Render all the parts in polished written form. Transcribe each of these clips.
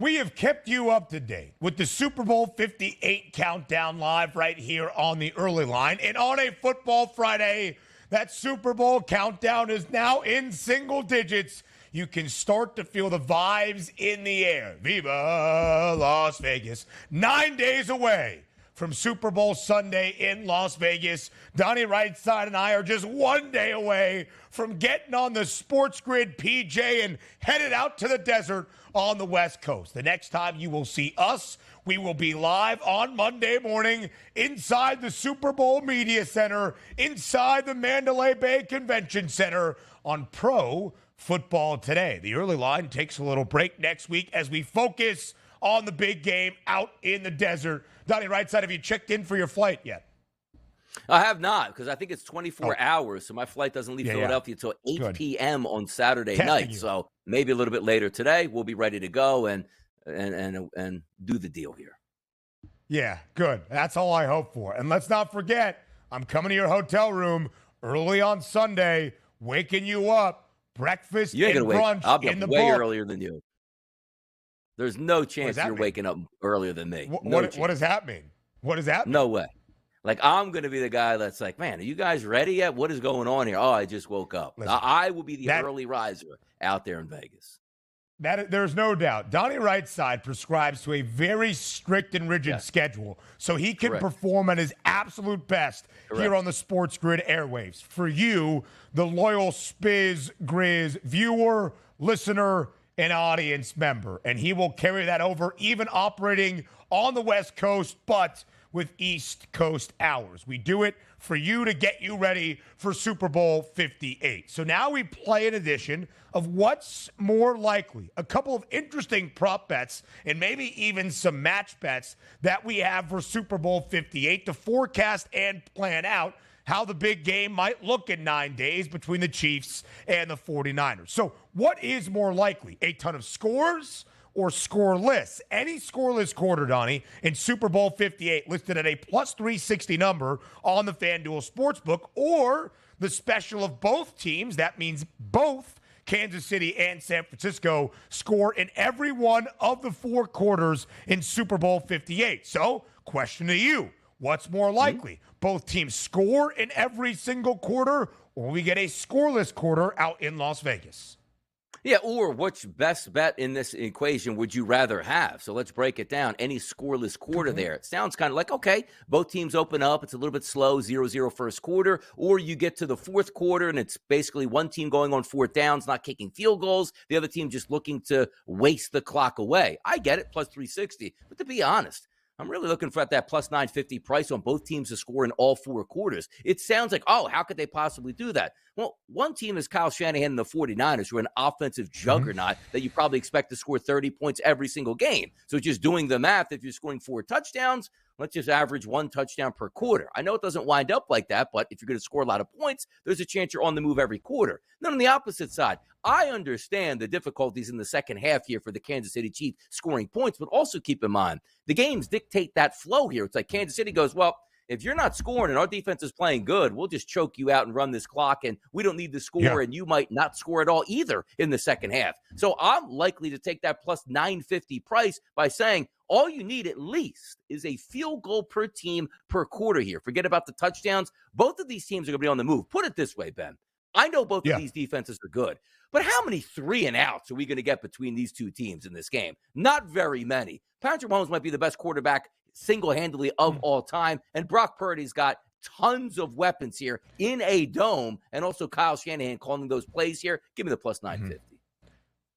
We have kept you up to date with the Super Bowl 58 countdown live right here on the early line. And on a football Friday, that Super Bowl countdown is now in single digits. You can start to feel the vibes in the air. Viva Las Vegas. 9 days away from Super Bowl Sunday in Las Vegas. Donnie Rightside and I are just 1 day away from getting on the SportsGrid PJ and headed out to the desert on the West Coast. The next time you will see us, we will be live on Monday morning inside the Super Bowl Media Center, inside the Mandalay Bay Convention Center on Pro Football Today. The early line takes a little break next week as we focus on the big game out in the desert. Donnie Rightside, have you checked in for your flight yet? I have not, because I think it's 24 hours, so my flight doesn't leave Philadelphia until 8 p.m. on Saturday night. So maybe a little bit later today, we'll be ready to go and do the deal here. Yeah, good. That's all I hope for. And let's not forget, I'm coming to your hotel room early on Sunday, waking you up, breakfast and brunch. I'll be in the way book. earlier than you. There's no chance you're waking up earlier than me. What does that mean? What does that mean? No way. Like, I'm going to be the guy that's like, man, are you guys ready yet? What is going on here? Oh, I just woke up. Listen, I will be the early riser out there in Vegas. There's no doubt. Donnie Rightside prescribes to a very strict and rigid schedule so he can perform at his absolute best here on the SportsGrid airwaves. For you, the loyal Spiz Grizz viewer, listener, and audience member. And he will carry that over, even operating on the West Coast, but with East Coast hours. We do it for you to get you ready for Super Bowl 58. So now we play an edition of what's more likely, a couple of interesting prop bets and maybe even some match bets that we have for Super Bowl 58 to forecast and plan out how the big game might look in 9 days between the Chiefs and the 49ers. So what is more likely? A ton of scores or scoreless? Any scoreless quarter, Donnie, in Super Bowl 58 listed at a plus 360 number on the FanDuel Sportsbook, or the special of both teams. That means both Kansas City and San Francisco score in every one of the four quarters in Super Bowl 58. So, question to you. What's more likely? Both teams score in every single quarter, or we get a scoreless quarter out in Las Vegas? Yeah, or which best bet in this equation would you rather have? So let's break it down. Any scoreless quarter there. It sounds kind of like, okay, both teams open up. It's a little bit slow, 0-0 first quarter. Or you get to the fourth quarter, and it's basically one team going on fourth downs, not kicking field goals. The other team just looking to waste the clock away. I get it, plus 360. But to be honest, I'm really looking for that plus 950 price on both teams to score in all four quarters. It sounds like, oh, how could they possibly do that? Well, one team is Kyle Shanahan and the 49ers, who are an offensive juggernaut that you probably expect to score 30 points every single game. So just doing the math, if you're scoring 4 touchdowns, let's just average 1 touchdown per quarter. I know it doesn't wind up like that, but if you're going to score a lot of points, there's a chance you're on the move every quarter. Then on the opposite side, I understand the difficulties in the second half here for the Kansas City Chiefs scoring points, but also keep in mind, the games dictate that flow here. It's like Kansas City goes, well, if you're not scoring and our defense is playing good, we'll just choke you out and run this clock, and we don't need to score, and you might not score at all either in the second half. So I'm likely to take that plus 950 price by saying all you need at least is a field goal per team per quarter here. Forget about the touchdowns. Both of these teams are going to be on the move. Put it this way, Ben. I know both of these defenses are good, but how many 3-and-outs are we going to get between these two teams in this game? Not very many. Patrick Mahomes might be the best quarterback single-handedly of all time, and Brock Purdy's got tons of weapons here in a dome, and also Kyle Shanahan calling those plays here. Give me the plus 950.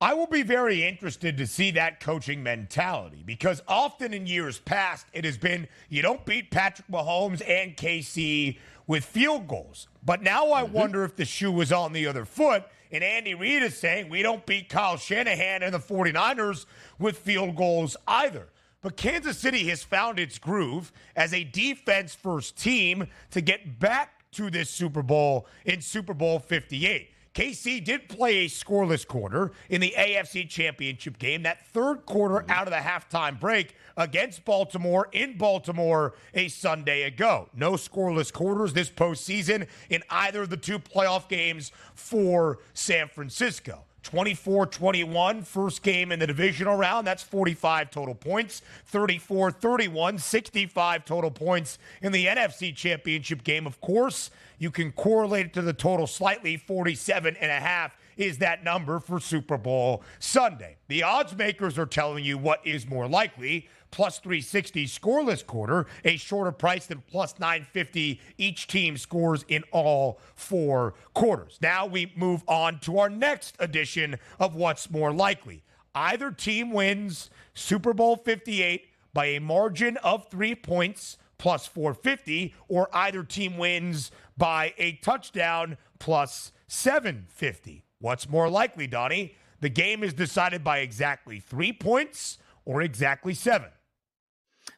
I will be very interested to see that coaching mentality, because often in years past, it has been you don't beat Patrick Mahomes and KC with field goals. But now I wonder if the shoe was on the other foot, and Andy Reid is saying we don't beat Kyle Shanahan and the 49ers with field goals either. But Kansas City has found its groove as a defense-first team to get back to this Super Bowl in Super Bowl 58. KC did play a scoreless quarter in the AFC Championship game, that third quarter out of the halftime break against Baltimore in Baltimore a Sunday ago. No scoreless quarters this postseason in either of the two playoff games for San Francisco. 24-21, first game in the divisional round. That's 45 total points. 34-31, 65 total points in the NFC Championship game. Of course, you can correlate it to the total slightly. 47.5 is that number for Super Bowl Sunday. The odds makers are telling you what is more likely. Plus 360 scoreless quarter, a shorter price than plus 950 each team scores in all 4 quarters. Now we move on to our next edition of what's more likely. Either team wins Super Bowl 58 by a margin of 3 points plus 450, or either team wins by a touchdown plus 750. What's more likely, Donnie? The game is decided by exactly 3 points or exactly 7.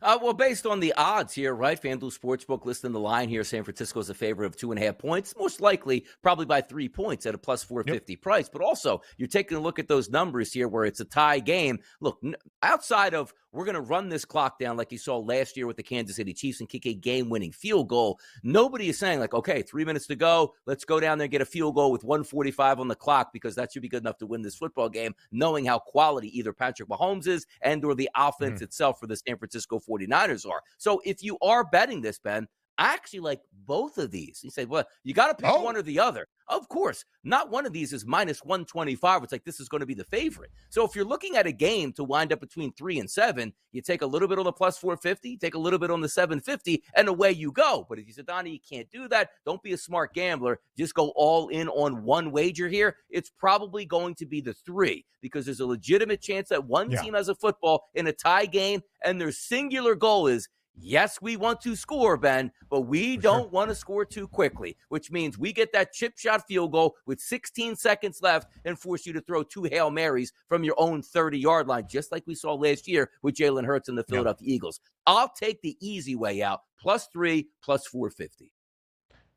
Well, based on the odds here, right? FanDuel Sportsbook listing the line here. San Francisco is a favorite of 2.5 points. Most likely, probably by 3 points at a plus 450 price. But also, you're taking a look at those numbers here where it's a tie game. Look, outside of we're going to run this clock down like you saw last year with the Kansas City Chiefs and kick a game-winning field goal, nobody is saying like, okay, 3 minutes to go. Let's go down there and get a field goal with 1:45 on the clock because that should be good enough to win this football game, knowing how quality either Patrick Mahomes is and or the offense itself for the San Francisco 49ers are. So if you are betting this, Ben, I actually like both of these. You say, well, you got to pick one or the other. Of course, not one of these is minus 125. It's like this is going to be the favorite. So if you're looking at a game to wind up between 3 and 7, you take a little bit on the plus 450, take a little bit on the 750, and away you go. But if you said, Donnie, you can't do that, don't be a smart gambler. Just go all in on one wager here. It's probably going to be the 3 because there's a legitimate chance that one team has a football in a tie game, and their singular goal is, yes, we want to score, Ben, but we don't want to score too quickly, which means we get that chip shot field goal with 16 seconds left and force you to throw 2 Hail Marys from your own 30-yard line, just like we saw last year with Jalen Hurts and the Philadelphia Eagles. I'll take the easy way out, plus 3, plus 450.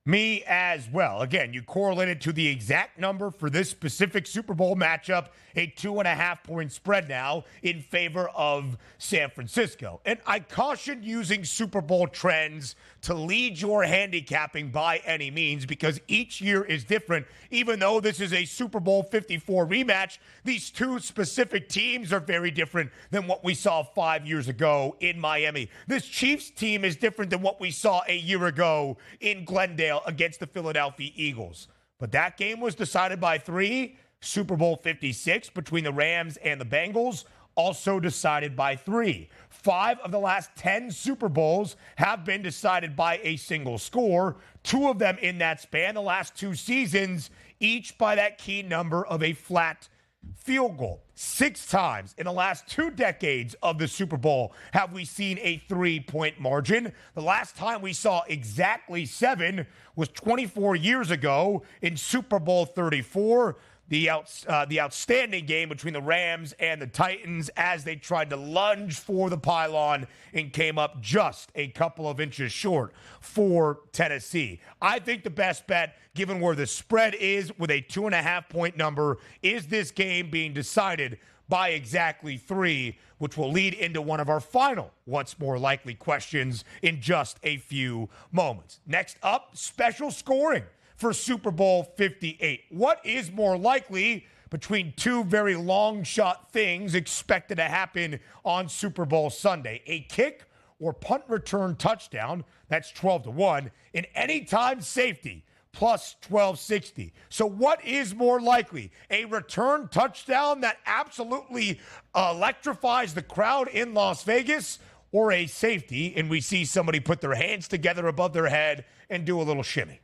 Me as well. Again, you correlated to the exact number for this specific Super Bowl matchup, a 2.5-point spread now in favor of San Francisco. And I caution using Super Bowl trends to lead your handicapping by any means because each year is different. Even though this is a Super Bowl 54 rematch, these two specific teams are very different than what we saw 5 years ago in Miami. This Chiefs team is different than what we saw a year ago in Glendale against the Philadelphia Eagles. But that game was decided by 3. Super Bowl 56 between the Rams and the Bengals, also decided by 3. 5 of the last 10 Super Bowls have been decided by a single score. 2 of them in that span, the last 2 seasons, each by that key number of a flat field goal. 6 times in the last 2 decades of the Super Bowl have we seen a 3-point margin. The last time we saw exactly 7 was 24 years ago in Super Bowl 34. The outstanding game between the Rams and the Titans as they tried to lunge for the pylon and came up just a couple of inches short for Tennessee. I think the best bet, given where the spread is with a 2.5-point number, is this game being decided by exactly 3, which will lead into one of our final what's more likely questions in just a few moments. Next up, special scoring for Super Bowl 58. What is more likely between 2 very long shot things expected to happen on Super Bowl Sunday? A kick or punt return touchdown, that's 12-1, and anytime safety, plus 1260. So what is more likely? A return touchdown that absolutely electrifies the crowd in Las Vegas, or a safety and we see somebody put their hands together above their head and do a little shimmy?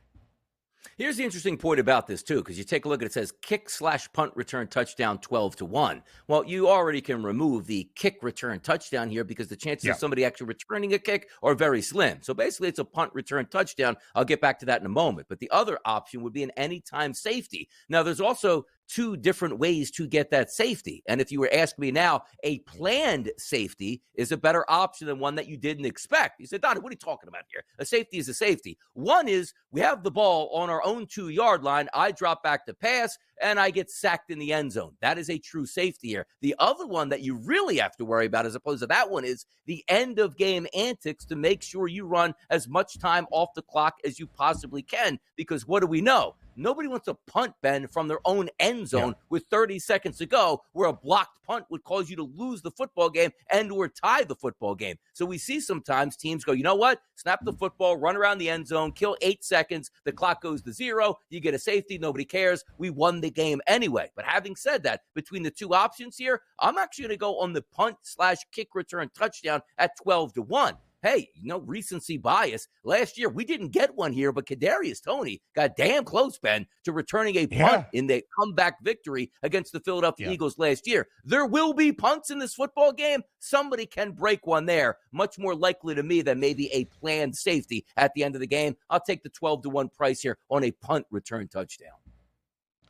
Here's the interesting point about this, too, because you take a look at it, it says kick/punt return touchdown 12-1. Well, you already can remove the kick return touchdown here because the chances of somebody actually returning a kick are very slim. So basically, it's a punt return touchdown. I'll get back to that in a moment. But the other option would be an anytime safety. Now, there's also 2 different ways to get that safety. And if you were asking me now, a planned safety is a better option than one that you didn't expect. You said, Donnie, what are you talking about here? A safety is a safety. One is we have the ball on our own 2-yard line. I drop back to pass, and I get sacked in the end zone. That is a true safety here. The other one that you really have to worry about as opposed to that one is the end of game antics to make sure you run as much time off the clock as you possibly can. Because what do we know? Nobody wants to punt, Ben, from their own end zone with 30 seconds to go, where a blocked punt would cause you to lose the football game and or tie the football game. So we see sometimes teams go, you know what? Snap the football, run around the end zone, kill 8 seconds, the clock goes to 0, you get a safety, nobody cares, we won the game anyway. But having said that, between the two options here, I'm actually going to go on the punt/kick return touchdown at 12-1. Hey, recency bias. Last year, we didn't get one here, but Kadarius Toney got damn close, Ben, to returning a punt in the comeback victory against the Philadelphia Eagles last year. There will be punts in this football game. Somebody can break one there. Much more likely to me than maybe a planned safety at the end of the game. I'll take the 12-1 price here on a punt return touchdown.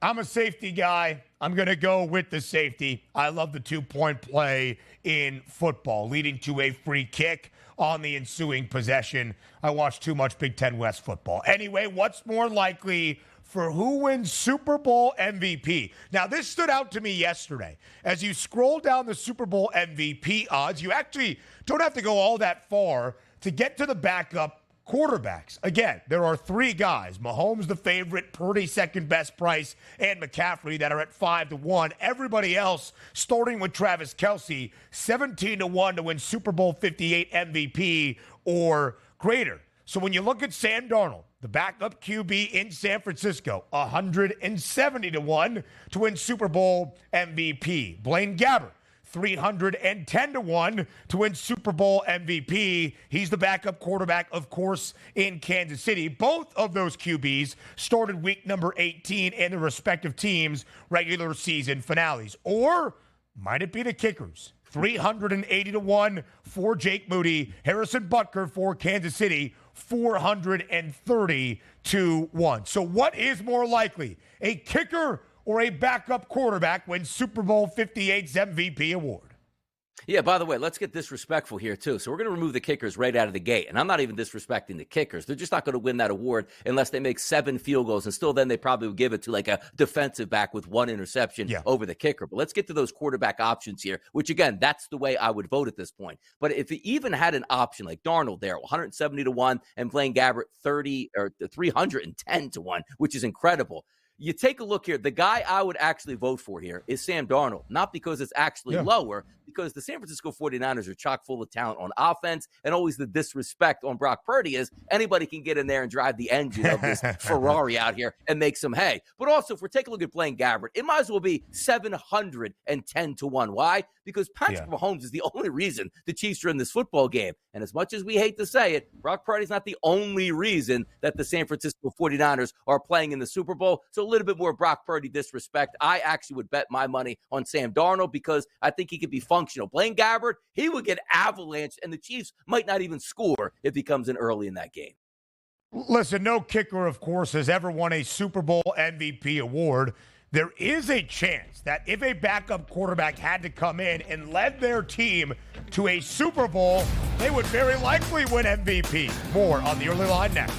I'm a safety guy. I'm going to go with the safety. I love the 2-point play in football, leading to a free kick on the ensuing possession. I watch too much Big Ten West football. Anyway, what's more likely for who wins Super Bowl MVP? Now, this stood out to me yesterday. As you scroll down the Super Bowl MVP odds, you actually don't have to go all that far to get to the backup quarterbacks. Again, there are 3 guys. Mahomes the favorite, Purdy second best price, and McCaffrey that are at 5-1. Everybody else, starting with Travis Kelce, 17-1 to win Super Bowl 58 MVP or greater. So when you look at Sam Darnold, the backup QB in San Francisco, 170-1 to win Super Bowl MVP. Blaine Gabbert, 310-1 to win Super Bowl MVP. He's the backup quarterback, of course, in Kansas City. Both of those QBs started week number 18 in their respective teams' regular season finales. Or might it be the kickers? 380-1 for Jake Moody. Harrison Butker for Kansas City, 430-1. So what is more likely, a kicker or a backup quarterback wins Super Bowl 58's MVP award? Yeah, by the way, let's get disrespectful here, too. So we're going to remove the kickers right out of the gate. And I'm not even disrespecting the kickers. They're just not going to win that award unless they make 7 field goals. And still then they probably would give it to like a defensive back with 1 interception over the kicker. But let's get to those quarterback options here, which, again, that's the way I would vote at this point. But if he even had an option like Darnold there, 170-1, and Blaine Gabbert 310-1, which is incredible. You take a look here. The guy I would actually vote for here is Sam Darnold, not because it's actually lower, because the San Francisco 49ers are chock full of talent on offense, and always the disrespect on Brock Purdy is anybody can get in there and drive the engine of this Ferrari out here and make some hay. But also, if we're taking a look at Blaine Gabbert, it might as well be 710-1. Why? Because Patrick Mahomes is the only reason the Chiefs are in this football game. And as much as we hate to say it, Brock Purdy's not the only reason that the San Francisco 49ers are playing in the Super Bowl. So a little bit more Brock Purdy disrespect. I actually would bet my money on Sam Darnold because I think he could be functional. Blaine Gabbert, he would get avalanched, and the Chiefs might not even score if he comes in early in that game. Listen, no kicker, of course, has ever won a Super Bowl MVP award. There is a chance that if a backup quarterback had to come in and led their team to a Super Bowl, they would very likely win MVP. More on the early line next.